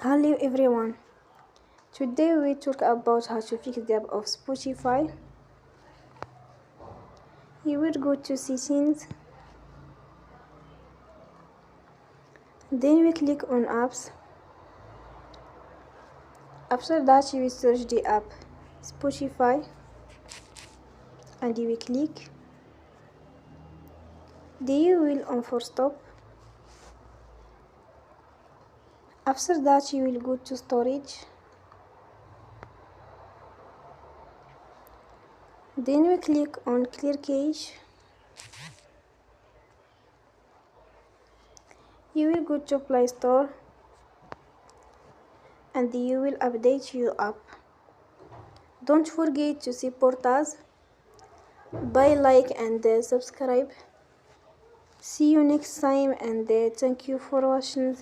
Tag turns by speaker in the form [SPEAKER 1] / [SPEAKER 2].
[SPEAKER 1] Hello everyone. Today we talk about how to fix the app of Spotify. You will go to settings, then we click on apps. After that you will search the app Spotify and you will click. Then you will on for stop. After that you will go to storage. Then we click on clear cache. You will go to Play Store and you will update your app. Don't forget to support us by like and subscribe. See you next time and thank you for watching.